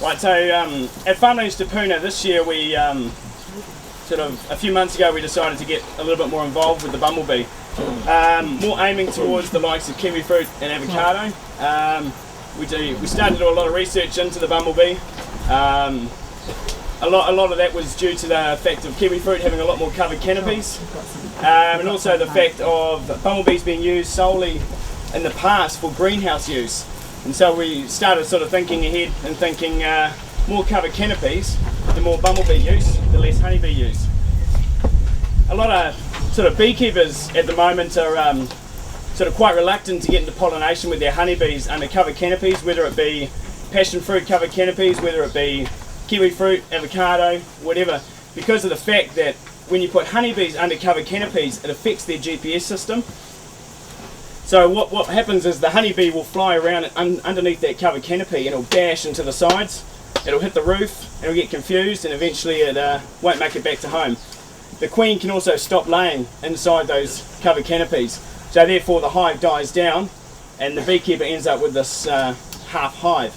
Right, so at Farmlands Te Puna this year, we sort of a few months ago we decided to get a little bit more involved with the bumblebee, more aiming towards the likes of kiwi fruit and avocado. We started to do a lot of research into the bumblebee. A lot of that was due to the fact of kiwi fruit having a lot more covered canopies, and also the fact of bumblebees being used solely in the past for greenhouse use. And so we started sort of thinking ahead and thinking more covered canopies, the more bumblebee use, the less honeybee use. A lot of sort of beekeepers at the moment are sort of quite reluctant to get into pollination with their honeybees under covered canopies, whether it be passion fruit covered canopies, whether it be kiwi fruit, avocado, whatever, because of the fact that when you put honeybees under covered canopies, it affects their GPS system. So what happens is the honeybee will fly around underneath that covered canopy and it'll dash into the sides, it'll hit the roof, it'll get confused, and eventually it won't make it back to home. The queen can also stop laying inside those covered canopies, so therefore the hive dies down and the beekeeper ends up with this half hive.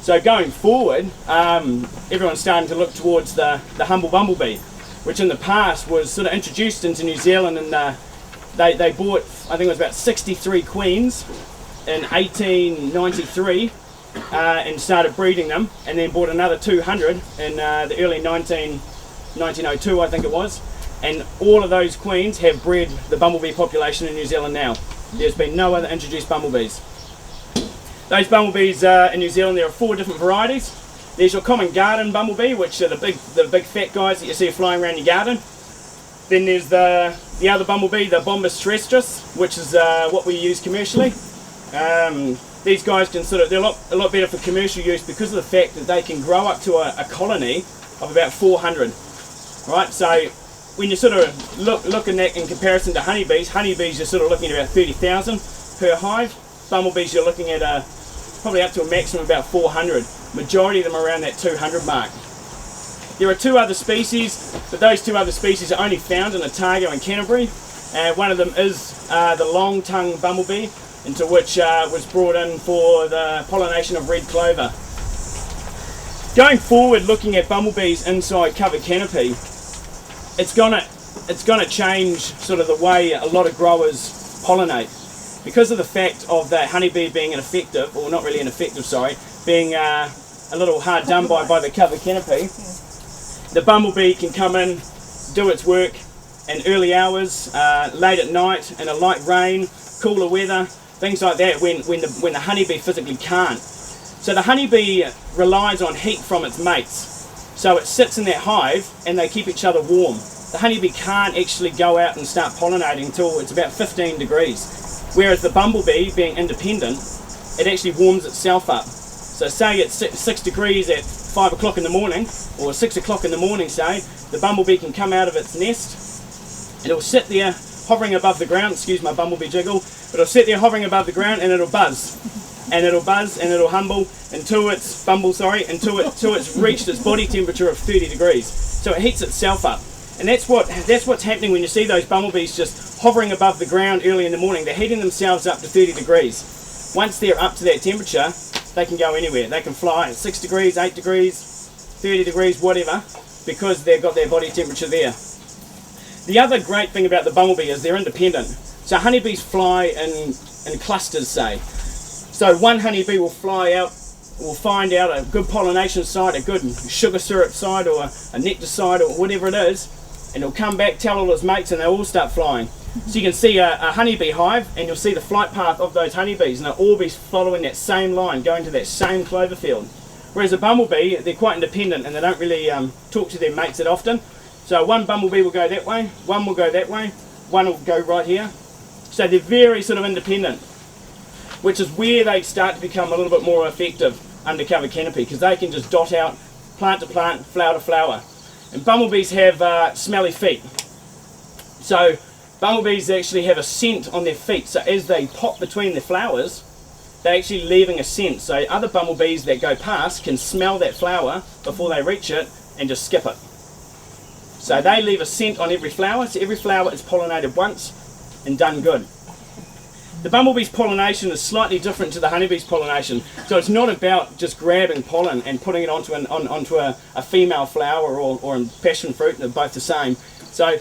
So going forward, everyone's starting to look towards the humble bumblebee, which in the past was sort of introduced into New Zealand, and they bought, I think it was about 63 queens in 1893 and started breeding them, and then bought another 200 in the early 1902, I think it was, and all of those queens have bred the bumblebee population in New Zealand now. There's been no other introduced bumblebees. Those bumblebees in New Zealand, there are 4 different varieties. There's your common garden bumblebee, which are the big fat guys that you see flying around your garden. Then there's the other bumblebee, the Bombus terrestris, which is what we use commercially. These guys can they're a lot better for commercial use because of the fact that they can grow up to a colony of about 400. Right, so when you sort of look in that in comparison to honeybees, you're sort of looking at about 30,000 per hive. Bumblebees you're looking at probably up to a maximum of about 400. Majority of them are around that 200 mark. There are 2 other species, but those 2 other species are only found in Otago and Canterbury. One of them is the long-tongued bumblebee, into which was brought in for the pollination of red clover. Going forward, looking at bumblebees inside covered canopy, it's gonna change sort of the way a lot of growers pollinate. Because of the fact of the honeybee being ineffective, or not really ineffective, sorry, being a little hard done by the covered canopy, the bumblebee can come in, do its work in early hours, late at night, in a light rain, cooler weather, things like that, when the honeybee physically can't. So the honeybee relies on heat from its mates. So it sits in that hive and they keep each other warm. The honeybee can't actually go out and start pollinating until it's about 15 degrees. Whereas the bumblebee, being independent, it actually warms itself up. So say it's 6 degrees at 5 o'clock in the morning, or 6 o'clock in the morning say, the bumblebee can come out of its nest, and it'll sit there hovering above the ground, excuse my bumblebee jiggle, but it'll sit there hovering above the ground and it'll buzz. And it'll buzz and it'll until it's reached its body temperature of 30 degrees. So it heats itself up. And that's what's happening when you see those bumblebees just hovering above the ground early in the morning. They're heating themselves up to 30 degrees. Once they're up to that temperature, they can go anywhere. They can fly at 6 degrees, 8 degrees, 30 degrees, whatever, because they've got their body temperature there. The other great thing about the bumblebee is they're independent. So honeybees fly in clusters, say. So one honeybee will fly out, will find out a good pollination site, a good sugar syrup site, or a nectar site, or whatever it is, and he'll come back, tell all his mates, and they'll all start flying. So you can see a honeybee hive, and you'll see the flight path of those honeybees, and they'll all be following that same line, going to that same clover field. Whereas a bumblebee, they're quite independent, and they don't really talk to their mates that often. So one bumblebee will go that way, one will go that way, one will go right here. So they're very sort of independent, which is where they start to become a little bit more effective under covered canopy, because they can just dot out plant to plant, flower to flower. And bumblebees have smelly feet. So bumblebees actually have a scent on their feet. So as they pop between the flowers, they're actually leaving a scent. So other bumblebees that go past can smell that flower before they reach it and just skip it. So they leave a scent on every flower. So every flower is pollinated once and done good. the bumblebee's pollination is slightly different to the honeybee's pollination. So it's not about just grabbing pollen and putting it onto a female flower or a passion fruit. They're both the same. So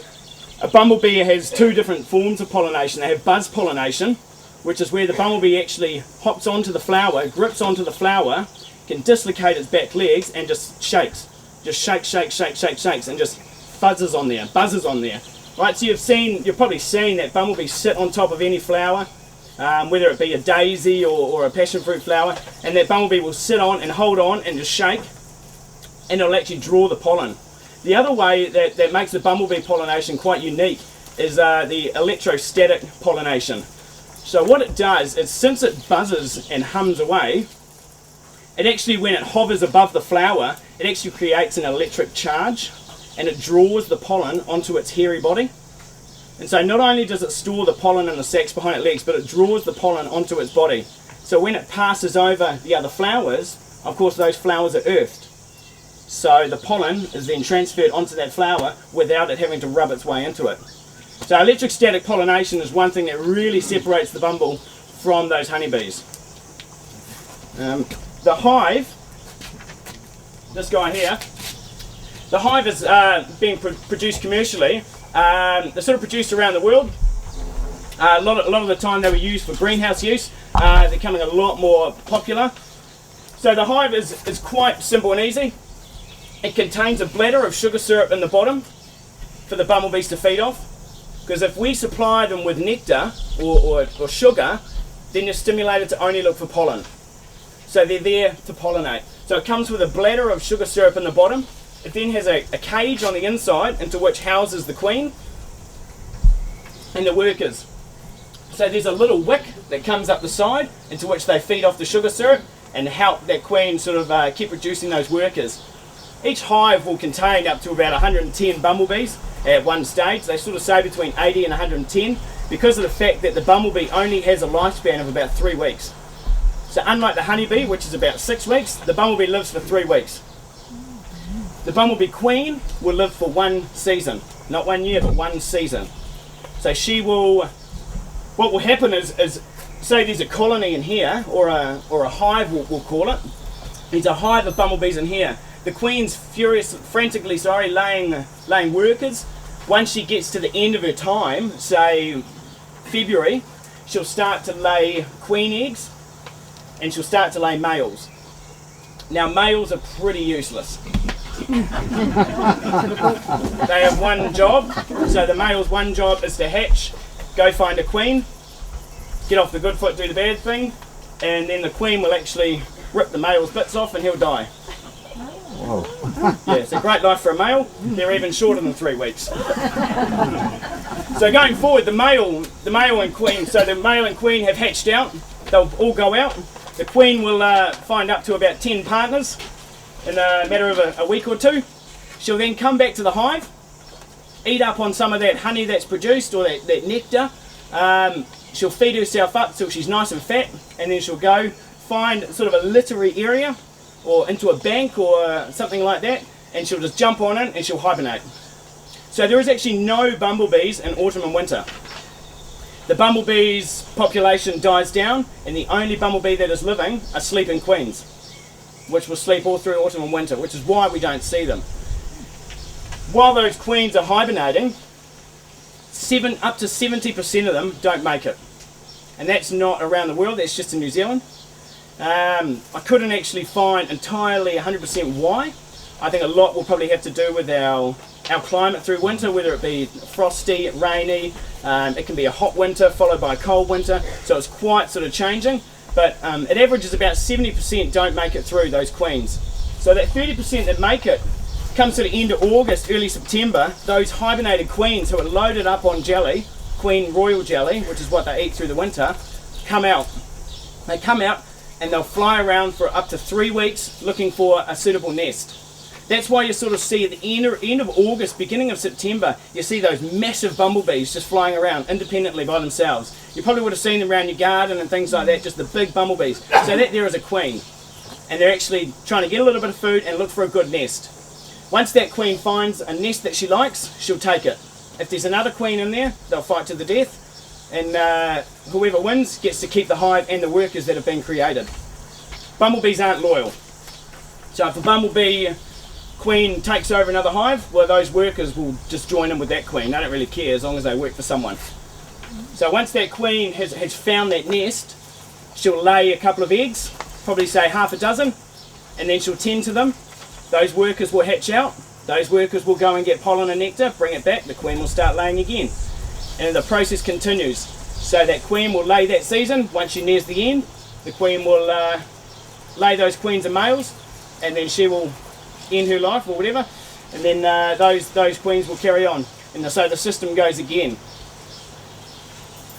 a bumblebee has two different forms of pollination. They have buzz pollination, which is where the bumblebee actually hops onto the flower, grips onto the flower, can dislocate its back legs and just shakes. Just shakes, and just buzzes on there. Right, so you've probably seen that bumblebee sit on top of any flower, whether it be a daisy or a passion fruit flower, and that bumblebee will sit on and hold on and just shake, and it'll actually draw the pollen. The other way that makes the bumblebee pollination quite unique is the electrostatic pollination. So what it does is, since it buzzes and hums away, it actually, when it hovers above the flower, it actually creates an electric charge, and it draws the pollen onto its hairy body. And so not only does it store the pollen in the sacs behind its legs, but it draws the pollen onto its body. So when it passes over the other flowers, of course those flowers are earthed. So the pollen is then transferred onto that flower without it having to rub its way into it. So electrostatic pollination is one thing that really separates the bumble from those honeybees. The hive, this guy here, the hive is being produced commercially. They're sort of produced around the world. A lot of the time they were used for greenhouse use. They're becoming a lot more popular. So the hive is quite simple and easy. It contains a bladder of sugar syrup in the bottom for the bumblebees to feed off. Because if we supply them with nectar or sugar, then they're stimulated to only look for pollen. So they're there to pollinate. So it comes with a bladder of sugar syrup in the bottom. It then has a cage on the inside into which houses the queen and the workers. So there's a little wick that comes up the side into which they feed off the sugar syrup and help that queen sort of keep producing those workers. Each hive will contain up to about 110 bumblebees at one stage. They sort of say between 80 and 110 because of the fact that the bumblebee only has a lifespan of about 3 weeks. So unlike the honeybee, which is about 6 weeks, the bumblebee lives for 3 weeks. The bumblebee queen will live for 1 season. Not 1 year, but 1 season. So she will, what will happen is say there's a colony in here, or a hive we'll call it. There's a hive of bumblebees in here. The queen's frantically laying workers. Once she gets to the end of her time, say February, she'll start to lay queen eggs, and she'll start to lay males. Now males are pretty useless. They have one job. So the male's one job is to hatch, go find a queen, get off the good foot, do the bad thing, and then the queen will actually rip the male's bits off and he'll die. Yeah, it's a great life for a male. They're even shorter than 3 weeks. So going forward, the male and queen, so the male and queen have hatched out. They'll all go out. The queen will find up to about 10 partners in a matter of a week or two. She'll then come back to the hive, eat up on some of that honey that's produced, or that nectar. She'll feed herself up till she's nice and fat, and then she'll go find sort of a littery area or into a bank or something like that, and she'll just jump on it and she'll hibernate. So there is actually no bumblebees in autumn and winter. The bumblebees population dies down, and the only bumblebee that is living are sleeping queens, which will sleep all through autumn and winter, which is why we don't see them. While those queens are hibernating, up to 70% of them don't make it. And that's not around the world, that's just in New Zealand. I couldn't actually find entirely 100% why. I think a lot will probably have to do with our climate through winter, whether it be frosty, rainy, it can be a hot winter followed by a cold winter, so it's quite sort of changing. But it averages about 70% don't make it through, those queens. So that 30% that make it comes to the end of August, early September. Those hibernated queens who are loaded up on jelly, queen royal jelly, which is what they eat through the winter, come out. They come out and they'll fly around for up to 3 weeks looking for a suitable nest. That's why you sort of see at the end of August, beginning of September, you see those massive bumblebees just flying around independently by themselves. You probably would have seen them around your garden and things like that, just the big bumblebees. So that there is a queen. And they're actually trying to get a little bit of food and look for a good nest. Once that queen finds a nest that she likes, she'll take it. If there's another queen in there, they'll fight to the death. and whoever wins gets to keep the hive and the workers that have been created. Bumblebees aren't loyal. So if a bumblebee queen takes over another hive, well, those workers will just join in with that queen. They don't really care as long as they work for someone. So once that queen has found that nest, she'll lay a couple of eggs, probably say half a dozen, and then she'll tend to them. Those workers will hatch out. Those workers will go and get pollen and nectar, bring it back, the queen will start laying again. And the process continues. So that queen will lay that season. Once she nears the end, the queen will lay those queens and males, and then she will end her life or whatever, and then those queens will carry on, and so the system goes again.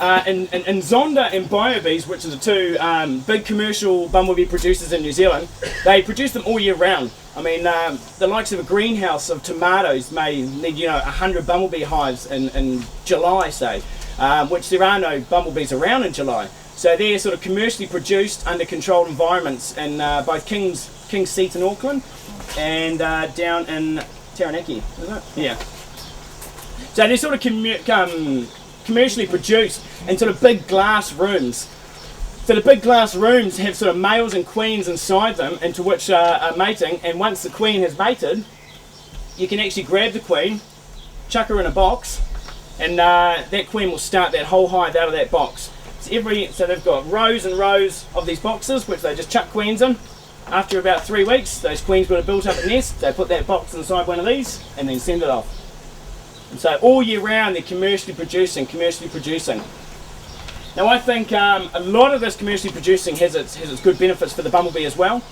And Zonda and BioBees, which are the two big commercial bumblebee producers in New Zealand, they produce them all year round. I mean, the likes of a greenhouse of tomatoes may need 100 bumblebee hives in July, say, which there are no bumblebees around in July. So they're sort of commercially produced under controlled environments in both King's Seat in Auckland and down in Taranaki, isn't it? Yeah. So they're sort of commercially produced in sort of big glass rooms. So the big glass rooms have sort of males and queens inside them, into which are mating, and once the queen has mated, you can actually grab the queen, chuck her in a box, and that queen will start that whole hive out of that box. So they've got rows and rows of these boxes, which they just chuck queens in. After about 3 weeks, those queens would have built up a nest. They put that box inside one of these and then send it off. And so all year round they're commercially producing. Now I think a lot of this commercially producing has its good benefits for the bumblebee as well.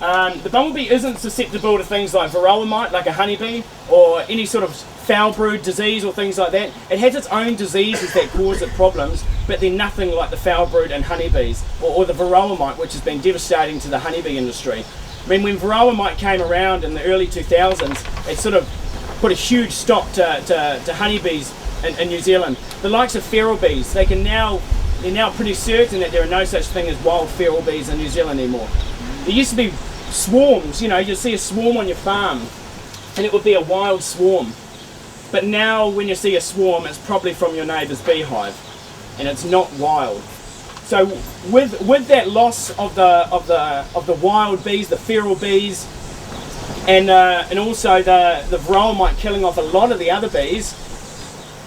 The bumblebee isn't susceptible to things like varroa mite, like a honeybee, or any sort of foul brood disease or things like that. It has its own diseases that cause it problems, but they're nothing like the foul brood and honeybees, or the varroa mite, which has been devastating to the honeybee industry. I mean, when varroa mite came around in the early 2000s, it sort of put a huge stop to honeybees in New Zealand. The likes of feral bees, they're now pretty certain that there are no such thing as wild feral bees in New Zealand anymore. There used to be swarms, you'd see a swarm on your farm, and it would be a wild swarm. But now when you see a swarm, it's probably from your neighbour's beehive, and it's not wild. So with that loss of the wild bees, the feral bees, and also the varroa mite killing off a lot of the other bees,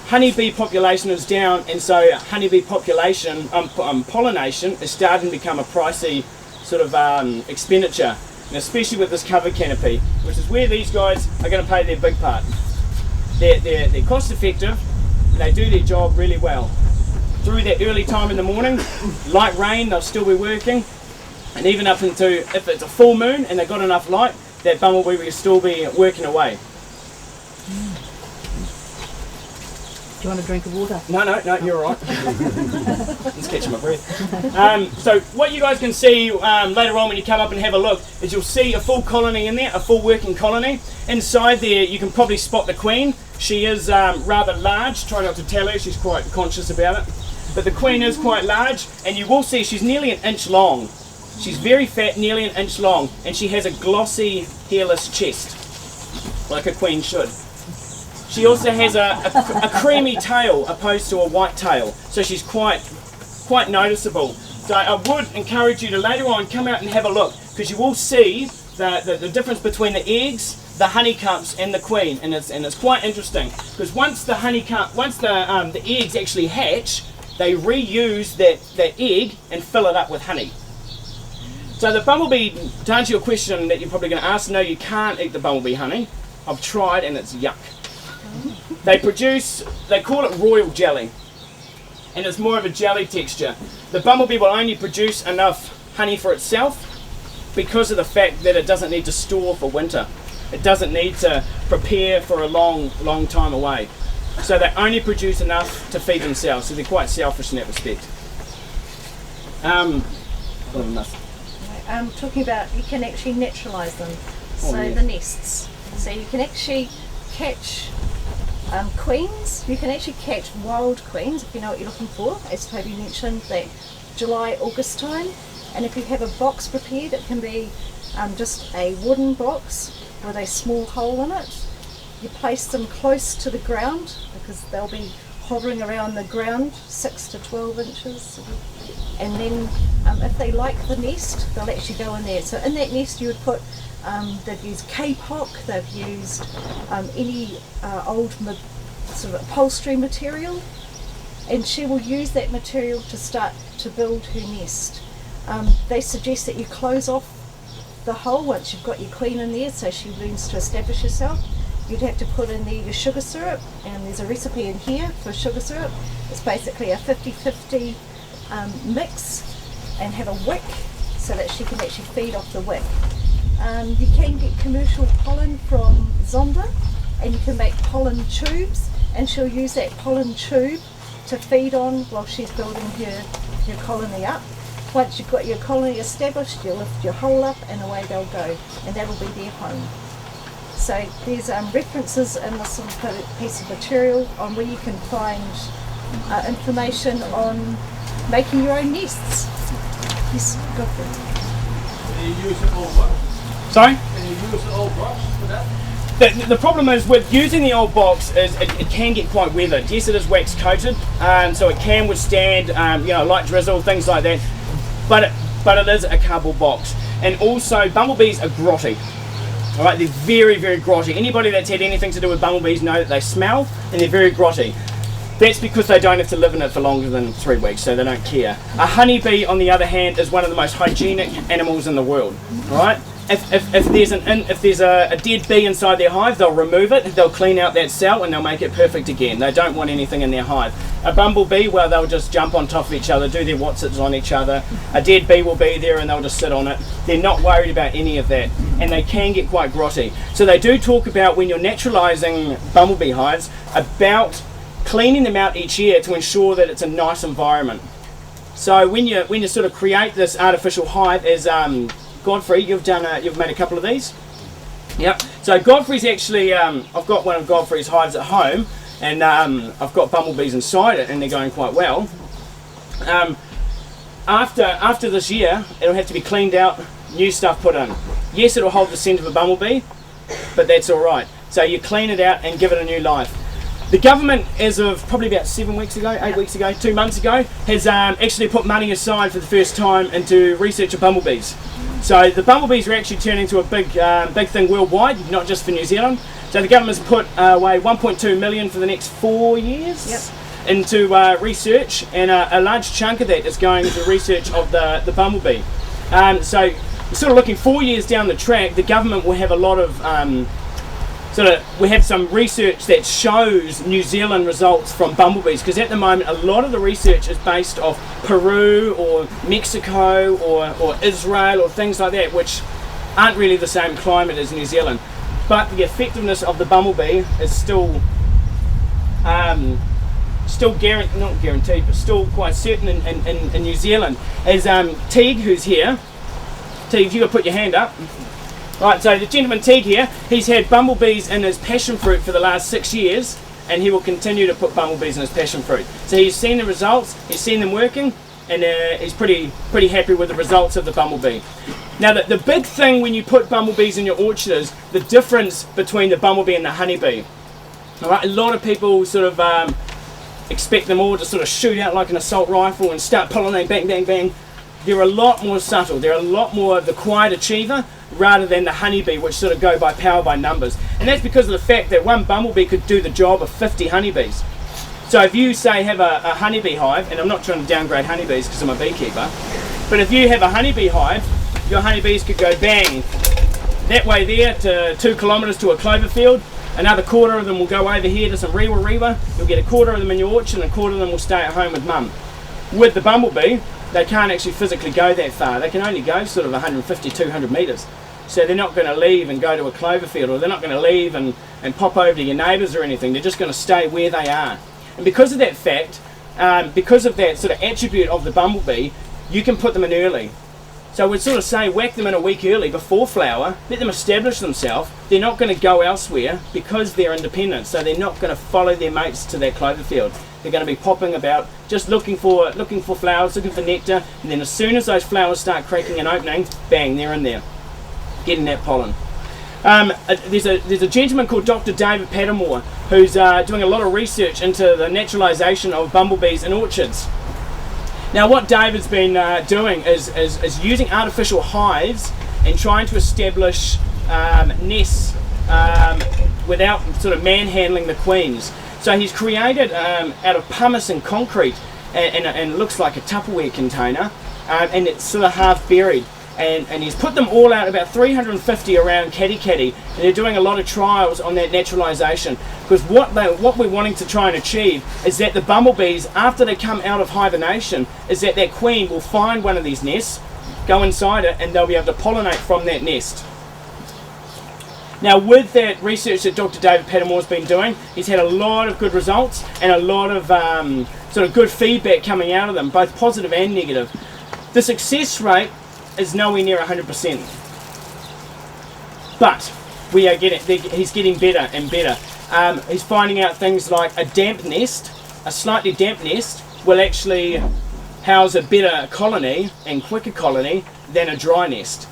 honeybee population is down, and so honeybee population pollination is starting to become a pricey sort of expenditure, and especially with this covered canopy, which is where these guys are going to play their big part. They're cost effective, and they do their job really well. Through that early time in the morning, light rain, they'll still be working, and even up into, if it's a full moon and they've got enough light, that bumblebee will still be working away. Do you want a drink of water? No, you're all right. Just catching my breath. So what you guys can see later on when you come up and have a look is you'll see a full colony in there, a full working colony. Inside there you can probably spot the queen. She is rather large. Try not to tell her, she's quite conscious about it. But the queen is quite large, and you will see she's nearly an inch long. She's very fat, nearly an inch long, and she has a glossy, hairless chest, like a queen should. She also has a creamy tail opposed to a white tail, so she's quite noticeable. So I would encourage you to later on come out and have a look, because you will see the difference between the eggs, the honeycombs, and the queen, and it's quite interesting, because once the eggs actually hatch, they reuse that egg and fill it up with honey. So the bumblebee, to answer your question that you're probably going to ask, no, you can't eat the bumblebee honey. I've tried and it's yuck. They call it royal jelly, and it's more of a jelly texture. The bumblebee will only produce enough honey for itself because of the fact that it doesn't need to store for winter. It doesn't need to prepare for a long time away. So they only produce enough to feed themselves, so they're quite selfish in that respect. Talking about, you can actually naturalise them. The nests. So you can actually catch queens. You can actually catch wild queens if you know what you're looking for, as Toby mentioned, that July, August time. And if you have a box prepared, it can be just a wooden box with a small hole in it. You place them close to the ground because they'll be hovering around the ground, 6 to 12 inches. And then if they like the nest, they'll actually go in there. So in that nest you would put, they've used kapok, they've used any old sort of upholstery material, and she will use that material to start to build her nest. They suggest that you close off the hole once you've got your queen in there, so she learns to establish herself. You'd have to put in there your sugar syrup, and there's a recipe in here for sugar syrup. It's basically a 50-50 mix, and have a wick so that she can actually feed off the wick. You can get commercial pollen from Zonda, and you can make pollen tubes, and she'll use that pollen tube to feed on while she's building her colony up. Once you've got your colony established, you lift your hole up and away they'll go, and that'll be their home. So there's references in this piece of material on where you can find information on making your own nests. Yes, go for it. Can you use an old box? Sorry? Can you use an old box for that? The problem is with using the old box is it can get quite weathered. Yes, it is wax coated, so it can withstand light drizzle, things like that. But it is a cardboard box, and also bumblebees are grotty. All right, they're very, very grotty. Anybody that's had anything to do with bumblebees know that they smell and they're very grotty. That's because they don't have to live in it for longer than 3 weeks, so they don't care. A honeybee, on the other hand, is one of the most hygienic animals in the world. All right. If there's a dead bee inside their hive, they'll remove it, they'll clean out that cell, and they'll make it perfect again. They don't want anything in their hive. A bumblebee, well, they'll just jump on top of each other, do their whatsits on each other. A dead bee will be there and they'll just sit on it. They're not worried about any of that, and they can get quite grotty. So they do talk about, when you're naturalising bumblebee hives, about cleaning them out each year to ensure that it's a nice environment. So when you sort of create this artificial hive, as Godfrey, you've made a couple of these. Yep. So Godfrey's actually, I've got one of Godfrey's hives at home, and I've got bumblebees inside it, and they're going quite well. After this year, it'll have to be cleaned out, new stuff put in. Yes, it'll hold the scent of a bumblebee, but that's all right. So you clean it out and give it a new life. The government, as of probably about 7 weeks ago, 8 weeks ago, 2 months ago, has actually put money aside for the first time into research of bumblebees. So the bumblebees are actually turning to a big thing worldwide, not just for New Zealand. So the government's put away 1.2 million for the next 4 years into research, and a large chunk of that is going into research of the bumblebee. So we're sort of looking 4 years down the track, the government will have a lot of we have some research that shows New Zealand results from bumblebees, because at the moment a lot of the research is based off Peru or Mexico or Israel or things like that, which aren't really the same climate as New Zealand. But the effectiveness of the bumblebee is still not guaranteed, but still quite certain in New Zealand. As Teague, who's here, Teague, if you could put your hand up. Right, so the gentleman Teague here, he's had bumblebees in his passion fruit for the last 6 years, and he will continue to put bumblebees in his passion fruit. So he's seen the results, he's seen them working, and he's pretty happy with the results of the bumblebee. Now the big thing when you put bumblebees in your orchard is the difference between the bumblebee and the honeybee. All right, a lot of people sort of expect them all to sort of shoot out like an assault rifle and start pollinating, bang, bang, bang. They're a lot more subtle, they're a lot more the quiet achiever, rather than the honeybee, which sort of go by power by numbers. And that's because of the fact that one bumblebee could do the job of 50 honeybees. So if you say have a honeybee hive, and I'm not trying to downgrade honeybees because I'm a beekeeper, but if you have a honeybee hive, your honeybees could go bang that way there to 2 kilometres to a clover field, another quarter of them will go over here to some rewa, you'll get a quarter of them in your orchard and a quarter of them will stay at home with mum. With the bumblebee, they can't actually physically go that far. They can only go sort of 150, 200 metres. So they're not going to leave and go to a clover field, or they're not going to leave and pop over to your neighbours or anything. They're just going to stay where they are. And because of that fact, because of that sort of attribute of the bumblebee, you can put them in early. So we'd sort of say whack them in a week early before flower, let them establish themselves. They're not going to go elsewhere because they're independent, so they're not going to follow their mates to that clover field. They're going to be popping about, just looking for flowers, looking for nectar, and then as soon as those flowers start cracking and opening, bang, they're in there, getting that pollen. There's a gentleman called Dr. David Patton who's doing a lot of research into the naturalisation of bumblebees in orchards. Now what David's been doing is using artificial hives and trying to establish nests without sort of manhandling the queens. So he's created out of pumice and concrete and it looks like a Tupperware container and it's sort of half buried. And he's put them all out, about 350 around Katikati, and they're doing a lot of trials on that naturalisation, because what we're wanting to try and achieve is that the bumblebees, after they come out of hibernation, is that queen will find one of these nests, go inside it, and they'll be able to pollinate from that nest. Now with that research that Dr. David Patton has been doing, he's had a lot of good results and a lot of sort of good feedback coming out of them, both positive and negative. The success rate is nowhere near 100%, but he's getting better and better. He's finding out things like a slightly damp nest will actually house a better colony and quicker colony than a dry nest.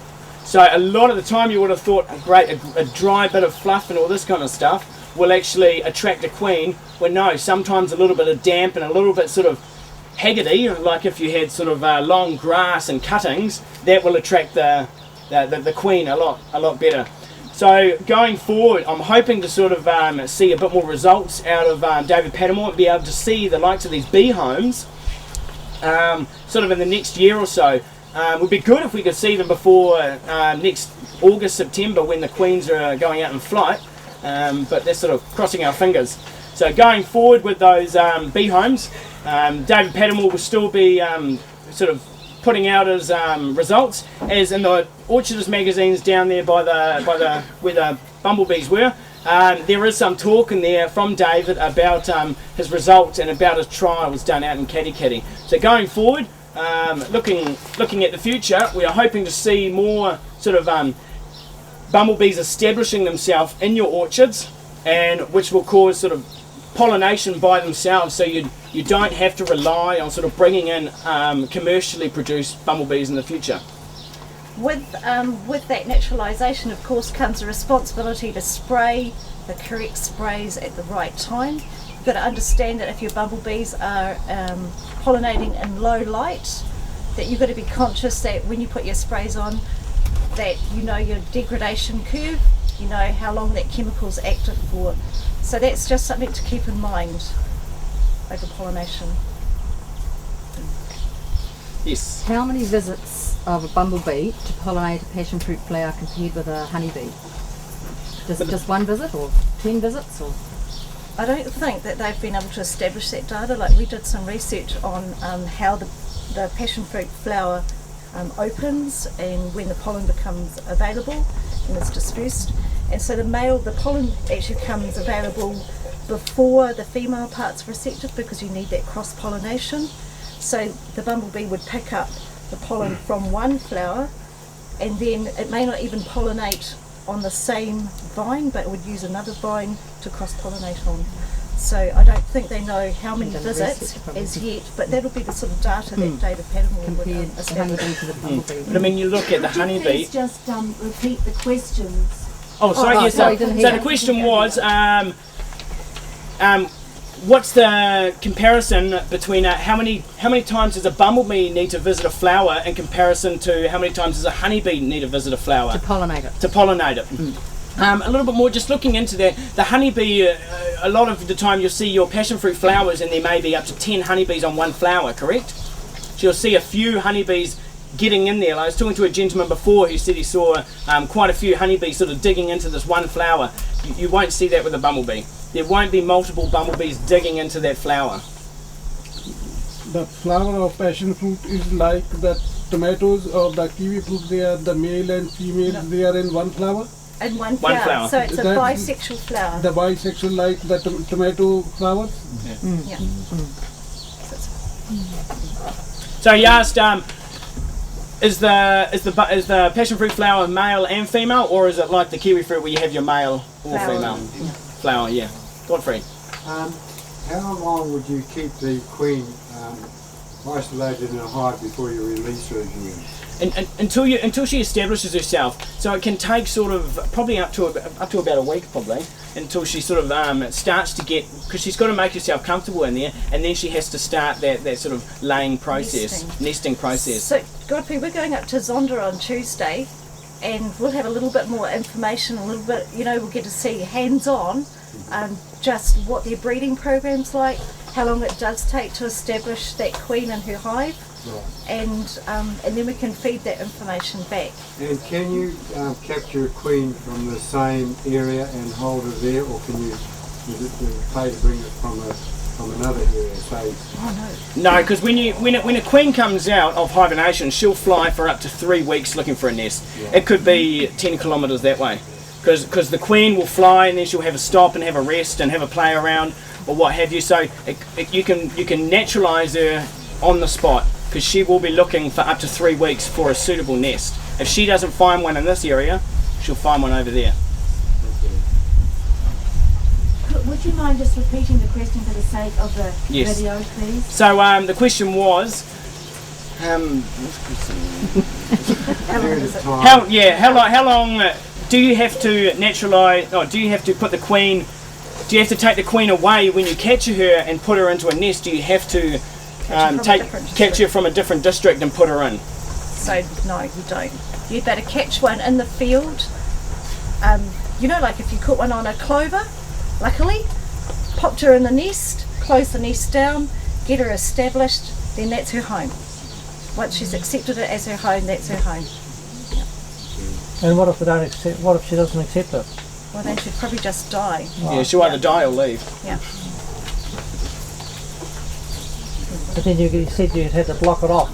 So a lot of the time you would have thought, great, a dry bit of fluff and all this kind of stuff will actually attract a queen. Well no, sometimes a little bit of damp and a little bit sort of haggardy, like if you had sort of long grass and cuttings, that will attract the queen a lot better. So going forward, I'm hoping to sort of see a bit more results out of David Patton and be able to see the likes of these bee homes sort of in the next year or so. It would be good if we could see them before next August, September, when the queens are going out in flight, but they're sort of crossing our fingers. So going forward with those bee homes, David Patton will still be sort of putting out his results, as in the Orchardist magazines down there by the where the bumblebees were. There is some talk in there from David about his results and about his trials done out in Katikati. So going forward, looking at the future, we are hoping to see more sort of bumblebees establishing themselves in your orchards, and which will cause sort of pollination by themselves, so you don't have to rely on sort of bringing in commercially produced bumblebees in the future. With that naturalisation, of course, comes a responsibility to spray the correct sprays at the right time. You've got to understand that if your bumblebees are pollinating in low light, that you've got to be conscious that when you put your sprays on, that you know your degradation curve, you know how long that chemical's active for. So that's just something to keep in mind over pollination. Yes. How many visits of a bumblebee to pollinate a passion fruit flower compared with a honeybee? Is it just one visit or 10 visits? Or? I don't think that they've been able to establish that data. Like, we did some research on how the passion fruit flower opens and when the pollen becomes available and is dispersed. And so the pollen actually comes available before the female part's receptive, because you need that cross-pollination. So the bumblebee would pick up the pollen from one flower, and then it may not even pollinate on the same vine, but it would use another vine to cross-pollinate on. So I don't think they know how many visits as yet, but that'll be the sort of data that David Patton would establish. But I mean, you look at the honeybee. Please just repeat the questions. Oh, sorry. Yes. So the question was, what's the comparison between how many times does a bumblebee need to visit a flower in comparison to how many times does a honeybee need to visit a flower? To pollinate it. To pollinate it. A little bit more, just looking into that, the honeybee, a lot of the time you'll see your passion fruit flowers and there may be up to 10 honeybees on one flower, correct? So you'll see a few honeybees getting in there. I was talking to a gentleman before who said he saw quite a few honeybees sort of digging into this one flower. You won't see that with a bumblebee. There won't be multiple bumblebees digging into that flower. The flower of passion fruit is like the tomatoes or the kiwi fruit. They are the male and female. They are in one flower. In one flower. So it's a bisexual flower. The bisexual, like the tomato flowers. Yeah. So you asked, is the passion fruit flower male and female, or is it like the kiwi fruit where you have your male or female flower? Yeah. Godfrey. How long would you keep the queen isolated in a hive before you release her again. And until she establishes herself, so it can take sort of probably up to about a week probably until she sort of starts to get, because she's got to make herself comfortable in there, and then she has to start that sort of laying process, nesting process. So Godfrey, we're going up to Zonda on Tuesday, and we'll have a little bit more information, a little bit, we'll get to see hands-on just what their breeding program's like, how long it does take to establish that queen in her hive. Right. And then we can feed that information back. And can you capture a queen from the same area and hold her there, or is it pay to bring it from another area? Say, no, because when a queen comes out of hibernation, she'll fly for up to 3 weeks looking for a nest. Yeah. It could be 10 kilometres that way, because the queen will fly and then she'll have a stop and have a rest and have a play around or what have you. So you can naturalise her on the spot, because she will be looking for up to 3 weeks for a suitable nest. If she doesn't find one in this area, she'll find one over there. Would you mind just repeating the question for the sake of the video, please? So the question was, how long do you have to naturalise, or do you have to put the queen, do you have to take the queen away when you capture her and put her into a nest? Do you have to catch her from a different district and put her in? So no, you don't. You better catch one in the field. Like if you caught one on a clover, luckily, popped her in the nest, close the nest down, get her established, then that's her home. Once she's accepted it as her home, that's her home. Yeah. And what if they don't accept? What if she doesn't accept it? Well, then she'd probably just die. Yeah, she'll either die or leave. Yeah. But then you said you'd have to block it off.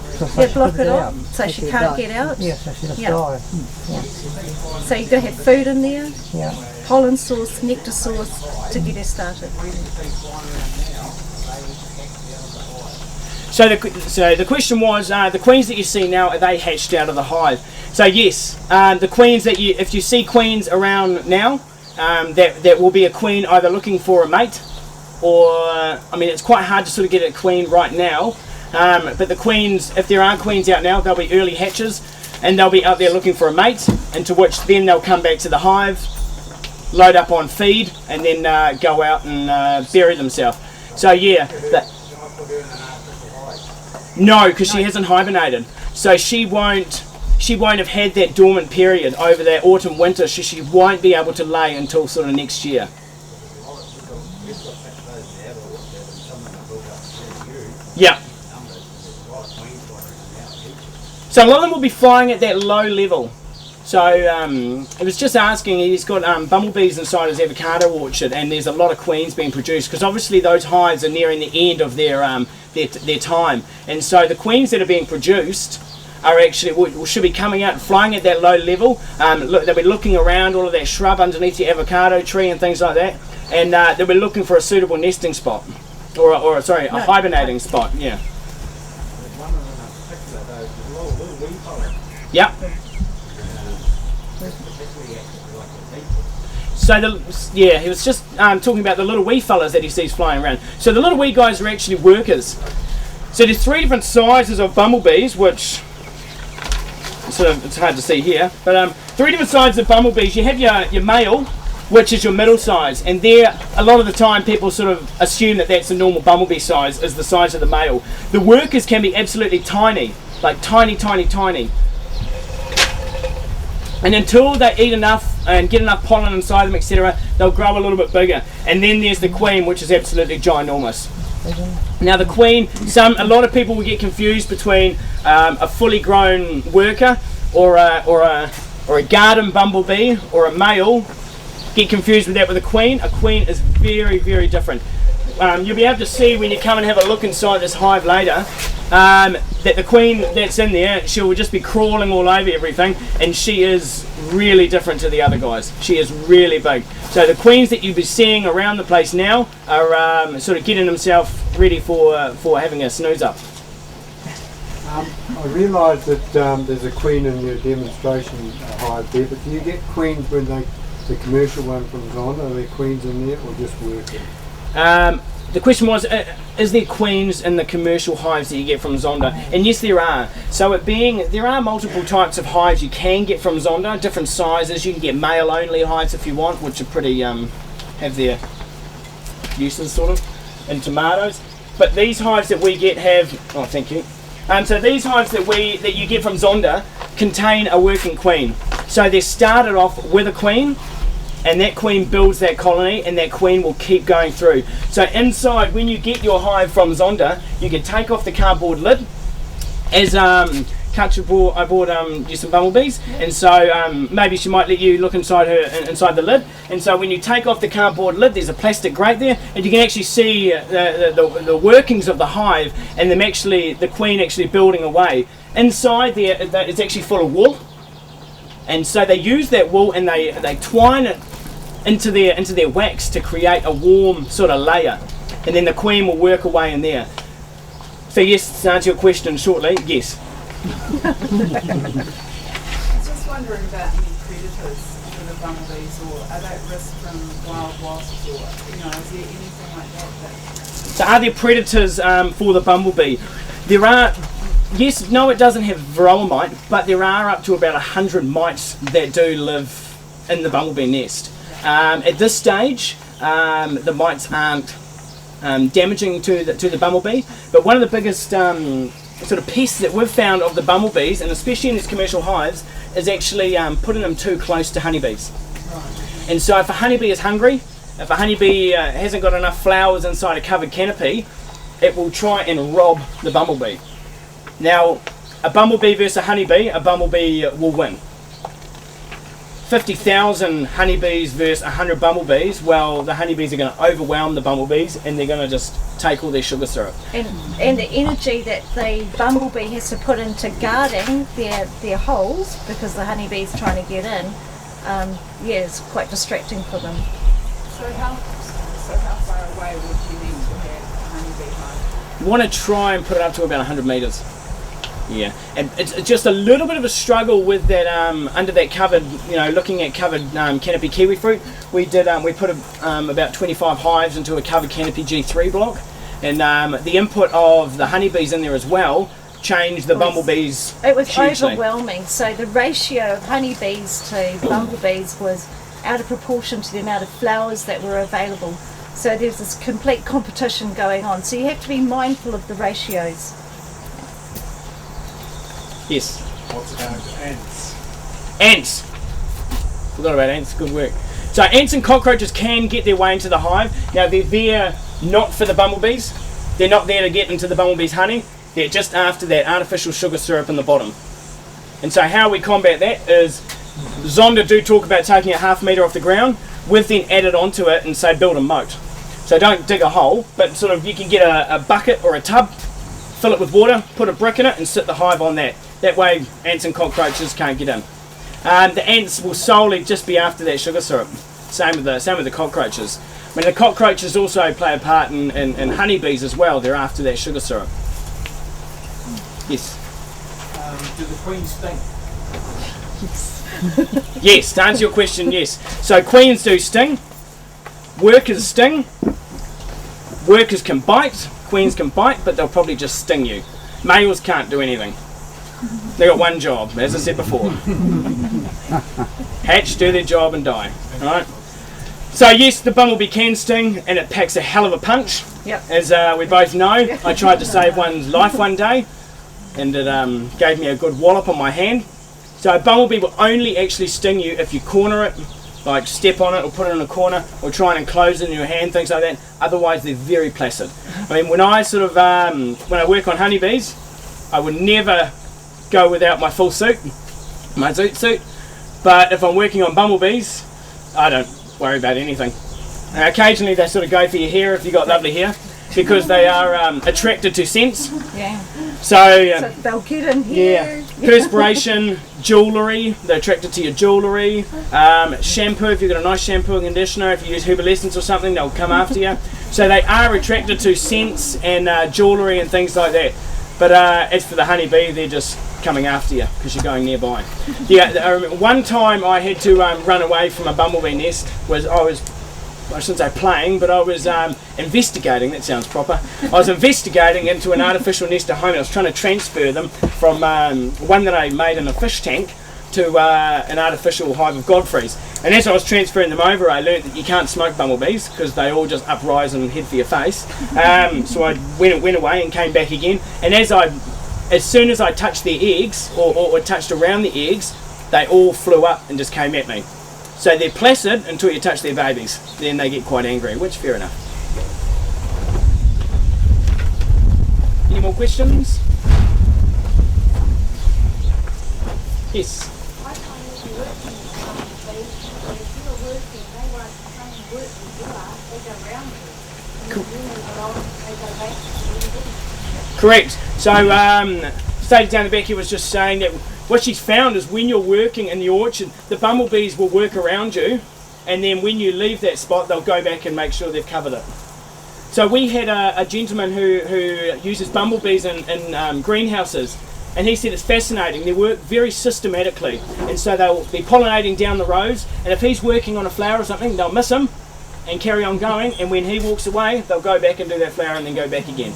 Block it off, so she can't get out. Yeah, so she just dies. Yeah. So you've got to have food in there, yeah, pollen source, nectar source to get her started. So the question was, the queens that you see now, are they hatched out of the hive? So yes, the queens that if you see queens around now, that will be a queen either looking for a mate, or it's quite hard to sort of get a queen right now, but the queens, if there are queens out now, they'll be early hatches and they'll be out there looking for a mate, into which then they'll come back to the hive, load up on feed, and then go out and bury themselves. So yeah, no, because she hasn't hibernated, so she won't have had that dormant period over that autumn winter, so she won't be able to lay until sort of next year. Yeah. So a lot of them will be flying at that low level. So it was just asking, he's got bumblebees inside his avocado orchard, and there's a lot of queens being produced, because obviously those hives are nearing the end of their time, and so the queens that are being produced are actually should be coming out and flying at that low level. They'll be looking around all of that shrub underneath the avocado tree and things like that, and they'll be looking for a suitable nesting spot. Or a hibernating spot, yeah. Yep. So he was just talking about the little wee fellas that he sees flying around. So the little wee guys are actually workers. So there's 3 different sizes of bumblebees, which it's hard to see here, but 3 different sizes of bumblebees. You have your male, which is your middle size, and there a lot of the time people sort of assume that that's the normal bumblebee size, is the size of the male. The workers can be absolutely tiny, like tiny, and until they eat enough and get enough pollen inside them, etc., they'll grow a little bit bigger. And then there's the queen, which is absolutely ginormous. Now the queen, a lot of people will get confused between a fully grown worker or a garden bumblebee or a male. Get confused with that with a queen. A queen is very, very different. You'll be able to see when you come and have a look inside this hive later, that the queen that's in there, she'll just be crawling all over everything, and she is really different to the other guys. She is really big. So the queens that you'll be seeing around the place now are sort of getting themselves ready for having a snooze up. I realise that there's a queen in your demonstration hive there, but do you get queens when the commercial one from Zonda, are there queens in there, or just workers? the question was, is there queens in the commercial hives that you get from Zonda? And yes, there are. So there are multiple types of hives you can get from Zonda, different sizes. You can get male-only hives if you want, which are pretty, have their uses sort of, in tomatoes. But these hives that we get have, oh thank you. So these hives that you get from Zonda contain a working queen. So they're started off with a queen, and that queen builds that colony, and that queen will keep going through. So inside, when you get your hive from Zonda, you can take off the cardboard lid. As I bought you some bumblebees, and so maybe she might let you look inside the lid. And so when you take off the cardboard lid, there's a plastic grate there, and you can actually see the workings of the hive, and the queen actually building away. Inside there, it's actually full of wool, and so they use that wool and they twine it into their wax to create a warm sort of layer, and then the queen will work away in there. So yes, to answer your question shortly, yes. I was just wondering about any predators for the bumblebees, or are they at risk from wild wasps, or is there anything like that? So are there predators for the bumblebee? There are. Yes, no, it doesn't have varroa mite, but there are up to about 100 mites that do live in the bumblebee nest. At this stage, the mites aren't damaging to the bumblebee, but one of the biggest sort of pests that we've found of the bumblebees, and especially in these commercial hives, is actually putting them too close to honeybees. And so if a honeybee is hungry, if a honeybee hasn't got enough flowers inside a covered canopy, it will try and rob the bumblebee. Now, a bumblebee versus a bumblebee will win. 50,000 honeybees versus 100 bumblebees, well, the honeybees are going to overwhelm the bumblebees, and they're going to just take all their sugar syrup. And the energy that the bumblebee has to put into guarding their holes, because the honeybee's trying to get in, it's quite distracting for them. So how far away would you need to have a honeybee hive? You want to try and put it up to about 100 metres. Yeah, and it's just a little bit of a struggle with that under that covered, looking at covered canopy kiwi fruit. We put about 25 hives into a covered canopy G3 block, and the input of the honeybees in there as well changed the bumblebees. It was hugely. overwhelming. So the ratio of honeybees to bumblebees was out of proportion to the amount of flowers that were available. So there's this complete competition going on. So you have to be mindful of the ratios. Yes. What's about ants? Ants. Forgot about ants. Good work. So ants and cockroaches can get their way into the hive. Now they're there not for the bumblebees. They're not there to get into the bumblebees' honey. They're just after that artificial sugar syrup in the bottom. And so how we combat that is Zonda do talk about taking it 1/2 metre off the ground. We've then added onto it and say build a moat. So don't dig a hole, but sort of you can get a bucket or a tub, fill it with water, put a brick in it, and sit the hive on that. That way ants and cockroaches can't get in. The ants will solely just be after that sugar syrup. Same with the cockroaches. I mean, the cockroaches also play a part in honeybees as well. They're after that sugar syrup. Yes. Do the queens stink? Yes, to answer your question, yes. So queens do sting. Workers sting. Workers can bite. Queens can bite, but they'll probably just sting you. Males can't do anything. They got one job, as I said before. Hatch, do their job, and die. All right. So yes, the bumblebee can sting, and it packs a hell of a punch. Yep. As we both know, I tried to save one's life one day, and it gave me a good wallop on my hand. So a bumblebee will only actually sting you if you corner it, like step on it or put it in a corner, or try and enclose it in your hand, things like that. Otherwise, they're very placid. I mean, when I when I work on honeybees, I would never go without my full suit, my zoot suit. But if I'm working on bumblebees, I don't worry about anything. And occasionally they sort of go for your hair if you've got lovely hair, because they are attracted to scents. Yeah. So they'll get in here. yeah, perspiration, jewellery, they're attracted to your jewellery. Shampoo, if you've got a nice shampoo and conditioner, if you use Herbal or something, they'll come after you. So they are attracted to scents and jewellery and things like that. But as for the honeybee, they're just coming after you because you're going nearby. Yeah, I remember one time I had to run away from a bumblebee nest. I was I shouldn't say playing, but I was investigating, that sounds proper. I was investigating into an artificial nest at home. I was trying to transfer them from one that I made in a fish tank to an artificial hive of Godfrey's. And as I was transferring them over, I learnt that you can't smoke bumblebees because they all just uprise and head for your face. So I went away and came back again. And as soon as I touched their eggs, or touched around the eggs, they all flew up and just came at me. So they're placid until you touch their babies. Then they get quite angry, which fair enough. Any more questions? Yes. I find if you're working with bumblebees, if you're working, they won't come and work where you are, they go round you. And Cool. if you move along, they go back to where you were. Correct. So, Stated down the back, he was just saying that what she's found is when you're working in the orchard, the bumblebees will work around you, and then when you leave that spot, they'll go back and make sure they've covered it. So we had a gentleman who uses bumblebees in greenhouses, and he said it's fascinating. They work very systematically, and so they'll be pollinating down the rows, and if he's working on a flower or something, they'll miss him and carry on going, and when he walks away, they'll go back and do that flower and then go back again.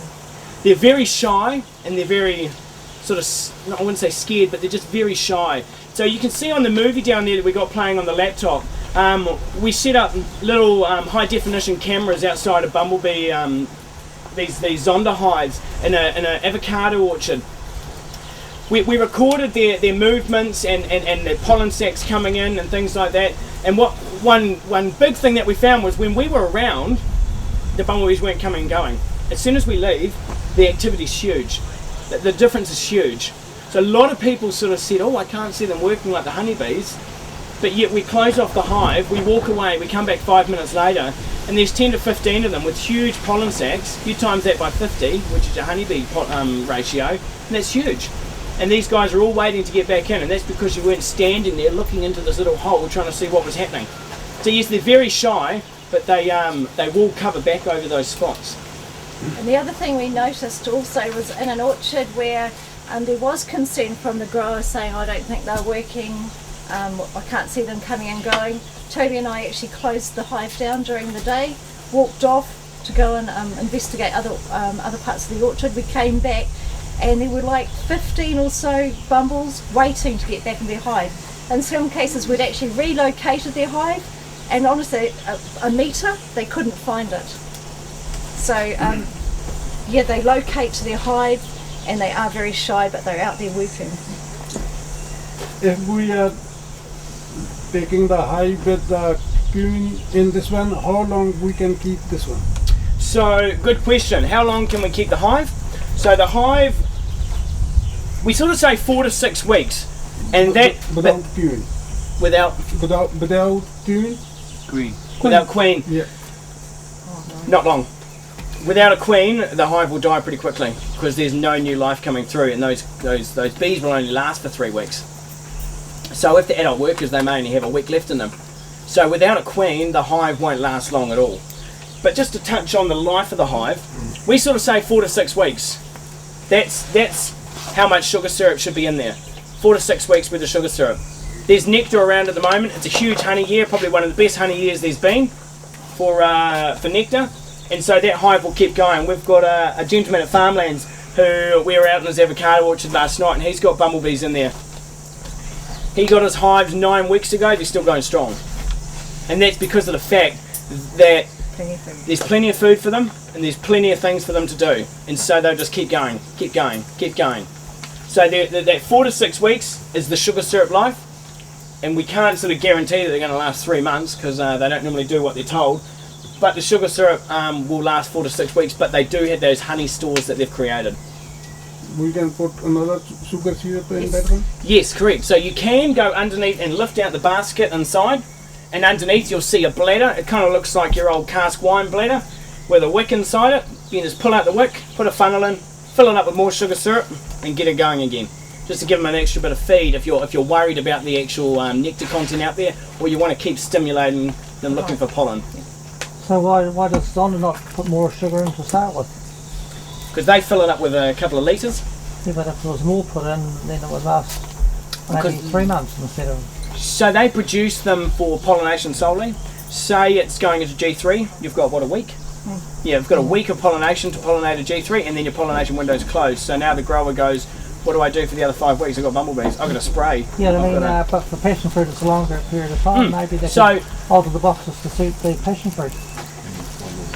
They're very shy, and they're very sort of, I wouldn't say scared, but they're just very shy. So you can see on the movie down there that we got playing on the laptop, we set up little high definition cameras outside of bumblebee, these zonda hives in an avocado orchard. We recorded their movements and their pollen sacs coming in and things like that. And one big thing that we found was when we were around, the bumblebees weren't coming and going. As soon as we leave, the activity's huge. The difference is huge. So a lot of people sort of said, oh, I can't see them working like the honeybees, but yet we close off the hive, we walk away, we come back 5 minutes later, and there's 10 to 15 of them with huge pollen sacs. You times that by 50, which is a honeybee ratio, and that's huge. And these guys are all waiting to get back in, and that's because you weren't standing there looking into this little hole trying to see what was happening. So yes, they're very shy, but they will cover back over those spots. And the other thing we noticed also was in an orchard where there was concern from the growers saying, I don't think they're working, I can't see them coming and going. Toby and I actually closed the hive down during the day, walked off to go and investigate other parts of the orchard. We came back and there were like 15 or so bumbles waiting to get back in their hive. In some cases we'd actually relocated their hive, and honestly a metre they couldn't find it. So yeah, they locate to their hive and they are very shy, but they're out there working. If we are taking the hive with the queen in this one, how long we can keep this one? So good question. How long can we keep the hive? So the hive, we sort of say 4 to 6 weeks, and that without queen. Without queen. Queen. Without queen. Yeah. Not long. Without a queen, the hive will die pretty quickly because there's no new life coming through, and those bees will only last for 3 weeks. So if they're adult workers, they may only have a week left in them. So without a queen, the hive won't last long at all. But just to touch on the life of the hive, we sort of say 4 to 6 weeks. That's how much sugar syrup should be in there. 4 to 6 weeks with the sugar syrup. There's nectar around at the moment. It's a huge honey year, probably one of the best honey years there's been for nectar. And so that hive will keep going. We've got a gentleman at Farmlands who we were out in his avocado orchard last night, and he's got bumblebees in there. He got his hives 9 weeks ago, they're still going strong. And that's because of the fact that there's plenty of food for them, and there's plenty of things for them to do. And so they'll just keep going, keep going, keep going. So that 4 to 6 weeks is the sugar syrup life, and we can't sort of guarantee that they're going to last 3 months because they don't normally do what they're told. But the sugar syrup will last 4 to 6 weeks, but they do have those honey stores that they've created. We can put another sugar syrup in that one? Yes, correct. So you can go underneath and lift out the basket inside, and underneath you'll see a bladder. It kind of looks like your old cask wine bladder with a wick inside it. You can just pull out the wick, put a funnel in, fill it up with more sugar syrup, and get it going again. Just to give them an extra bit of feed if you're worried about the actual nectar content out there, or you want to keep stimulating them looking for pollen. So why does Zonda not put more sugar in to start with? Because they fill it up with a couple of litres. Yeah, but if there was more put in, then it would last maybe 3 months instead of... So they produce them for pollination solely. say it's going into G3, you've got what, a week? Yeah, you've got a week of pollination to pollinate a G3, and then your pollination window's closed. So now the grower goes, what do I do for the other 5 weeks? I've got bumblebees. I've got to spray. Yeah, I mean, but for passion fruit it's a longer period of time. Maybe they could alter the boxes to suit the passion fruit.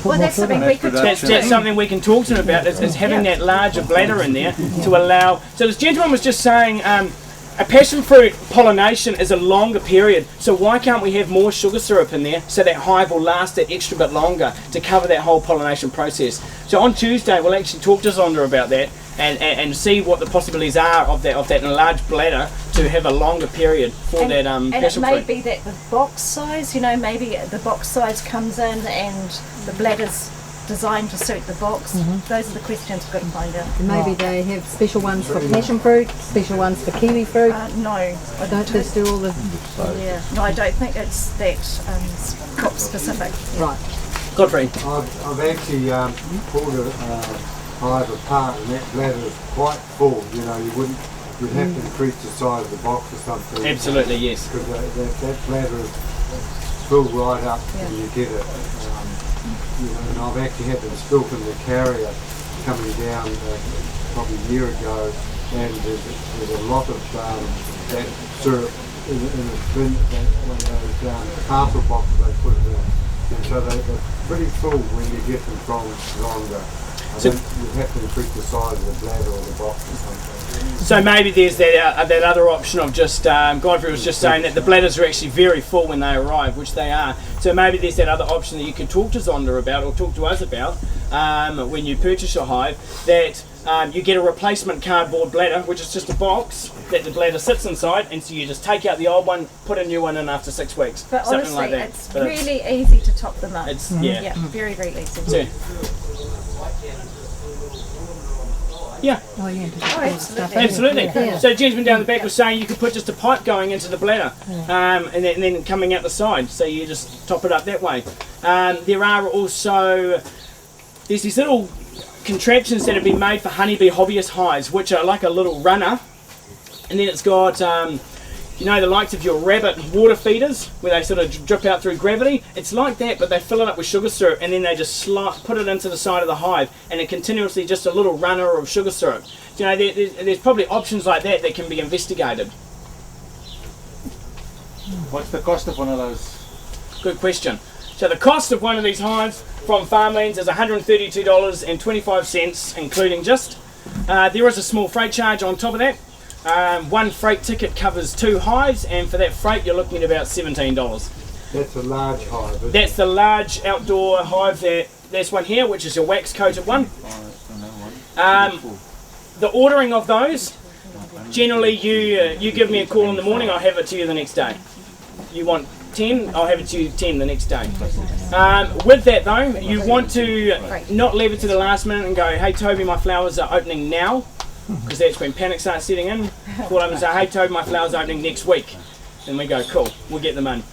Well, that's something we could talk to. That's something we can talk to them about, is having that larger bladder in there to allow... So this gentleman was just saying a passion fruit pollination is a longer period, so why can't we have more sugar syrup in there so that hive will last that extra bit longer to cover that whole pollination process? So on Tuesday we'll actually talk to Zonda about that and see what the possibilities are of that enlarged bladder to have a longer period for that passion fruit. And it may be that the box size, maybe the box size comes in and the bladder's designed to suit the box. Those are the questions we've got to find out. And maybe they have special ones for passion fruit, special ones for kiwi fruit. No, I don't just do all the... Yeah, no, I don't think it's that crop specific. Right. Godfrey. I've actually pulled a hive apart, and that bladder is quite full. You'd have to increase the size of the box or something. Absolutely, yes. Because that bladder is filled right up when you get it. And I've actually had the spilt in the carrier coming down probably a year ago, and there's a lot of that syrup in the bin, one of those parcel boxes they put it in. And so they're pretty full when you get them from Zonda. You have to increase the size of the bladder or the box or something. So maybe there's that other option of just, Godfrey was just saying that the bladders are actually very full when they arrive, which they are. So maybe there's that other option that you could talk to Zonda about, or talk to us about, when you purchase your hive, that you get a replacement cardboard bladder, which is just a box that the bladder sits inside, and so you just take out the old one, put a new one in after 6 weeks. But something honestly, like that. it's really easy to top them up. It's, yeah, very, very easy. So, yeah. Oh, yeah. Absolutely. Yeah. So the gentleman down the back was saying you could put just a pipe going into the bladder and then coming out the side, so you just top it up that way. There are also, there's these little contraptions that have been made for honeybee hobbyist hives, which are like a little runner, and then it's got the likes of your rabbit water feeders where they sort of drip out through gravity. It's like that, but they fill it up with sugar syrup, and then they just put it into the side of the hive, and it continuously just a little runner of sugar syrup. There's probably options like that that can be investigated. What's the cost of one of those? Good question. So the cost of one of these hives from Farmlands is $132.25, including just. There is a small freight charge on top of that. One freight ticket covers 2 hives, and for that freight you're looking at about $17. That's a large hive. That's the large outdoor hive. There's one here, which is your wax coated one. The ordering of those, generally you give me a call in the morning, I'll have it to you the next day. You want 10, I'll have it to you 10 the next day. With that though, you want to not leave it to the last minute and go, hey Toby, my flowers are opening now, because that's when panic starts setting in. Call up and say, hey Toby, my flowers are opening next week. And we go, cool, we'll get them in.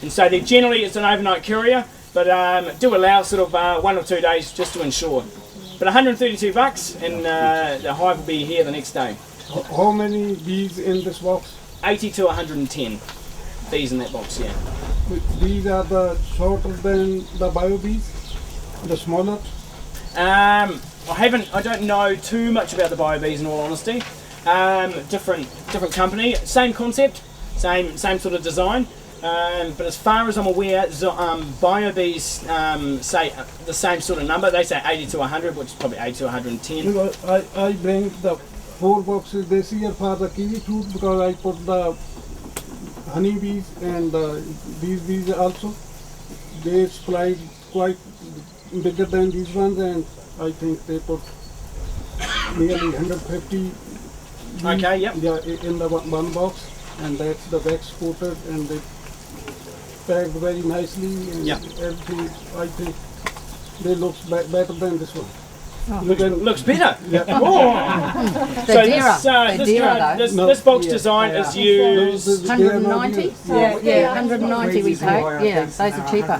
And so they generally, it's an overnight courier, but do allow sort of 1 or 2 days just to ensure. But $132 and the hive will be here the next day. How many bees in this box? 80 to 110 bees in that box, yeah. These are the shorter than the bio bees, the smaller? I don't know too much about the bio bees in all honesty. Different company, same concept, same sort of design. But as far as I'm aware, bio bees say the same sort of number. They say 80 to 100, which is probably 80 to 110. Because I bring the 4 boxes this year for the kiwi fruit, because I put the honeybees and these bees also. They supplied quite bigger than these ones, and I think they put nearly 150 bees, okay, yep. Yeah, in the one box, and that's the wax coated, and they packed very nicely, and everything. I think they look better than this one. Oh. Looks better. Yeah. Oh. This box design is used 190. Yeah, 190 we pay. Yeah, those are cheaper.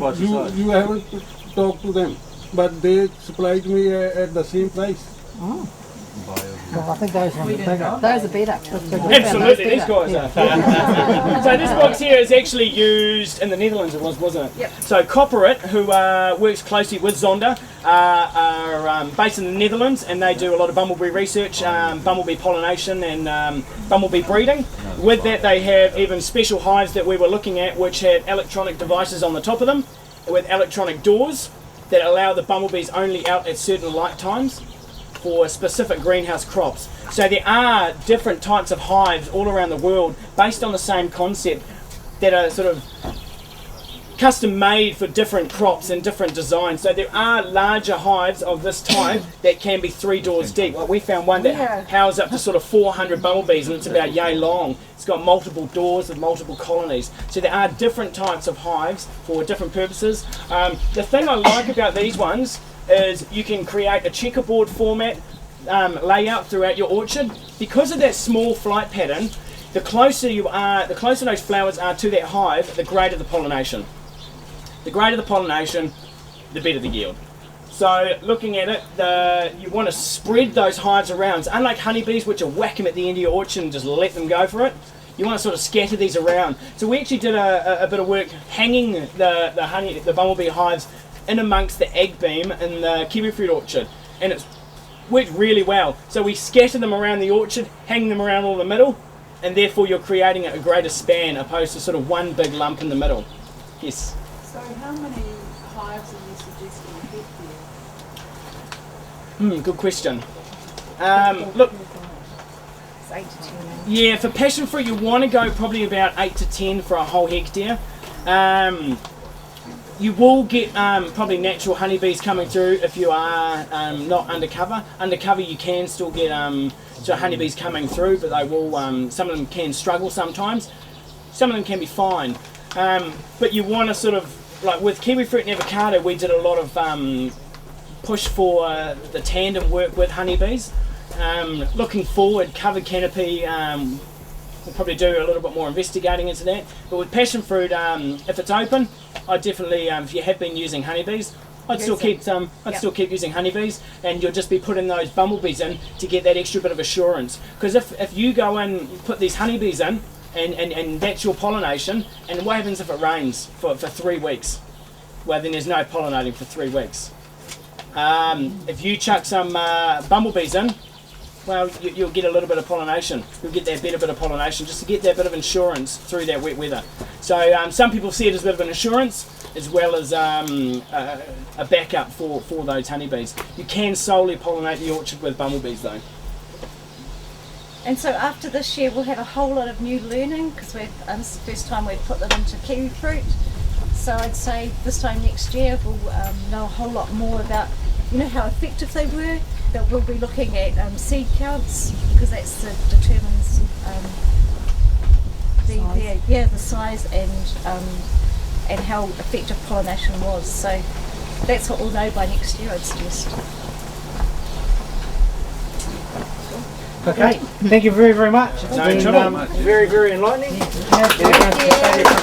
But you haven't talked to them, but they supplied me at the same price. Oh. Well, I think those ones are bigger. Those are better. Absolutely, these guys are. So this box here is actually used in the Netherlands, it was, wasn't it? Yep. So Copperit, who works closely with Zonda, are based in the Netherlands, and they do a lot of bumblebee research, bumblebee pollination and bumblebee breeding. With that, they have even special hives that we were looking at, which had electronic devices on the top of them, with electronic doors that allow the bumblebees only out at certain light times for specific greenhouse crops. So there are different types of hives all around the world based on the same concept that are sort of custom made for different crops and different designs. So there are larger hives of this type that can be 3 doors deep. Well, we found one that houses up to sort of 400 bumblebees, and it's about yay long. It's got multiple doors with multiple colonies. So there are different types of hives for different purposes. The thing I like about these ones is you can create a checkerboard format layout throughout your orchard. Because of that small flight pattern, the closer those flowers are to that hive, the greater the pollination. The greater the pollination, the better the yield. So looking at it, you want to spread those hives around. So unlike honeybees, which are whack them at the end of your orchard and just let them go for it, you want to sort of scatter these around. So we actually did a bit of work hanging the bumblebee hives in amongst the egg beam in the kiwi fruit orchard, and it's worked really well. So we scatter them around the orchard, hang them around all the middle, and therefore you're creating a greater span opposed to sort of one big lump in the middle. Yes? So how many hives are you suggesting a hectare? Good question. Look, It's 8 to 10. yeah, for passion fruit you want to go probably about 8 to 10 for a whole hectare. You will get probably natural honeybees coming through if you are not undercover. Undercover you can still get honeybees coming through, but they will. Some of them can struggle sometimes. Some of them can be fine. But you want to sort of, like with kiwi fruit and avocado, we did a lot of push for the tandem work with honeybees. Looking forward, covered canopy. We'll probably do a little bit more investigating into that. But with passion fruit, if it's open, I definitely, if you have been using honeybees, I'd still keep using honeybees, and you'll just be putting those bumblebees in to get that extra bit of assurance. Because if you go in, you put these honeybees in, and that's your pollination, and what happens if it rains for 3 weeks? Well, then there's no pollinating for 3 weeks. If you chuck some bumblebees in, well, you'll get a little bit of pollination. You'll get that better bit of pollination just to get that bit of insurance through that wet weather. So some people see it as a bit of an insurance as well as a backup for those honeybees. You can solely pollinate the orchard with bumblebees though. And so after this year we'll have a whole lot of new learning because this is the first time we've put them into kiwi fruit. So I'd say this time next year we'll know a whole lot more about how effective they were. That we'll be looking at seed counts because that's determines the size and how effective pollination was. So that's what we'll know by next year, I'd suggest. Okay, thank you very, very much. It's been very, very enlightening. Thank you.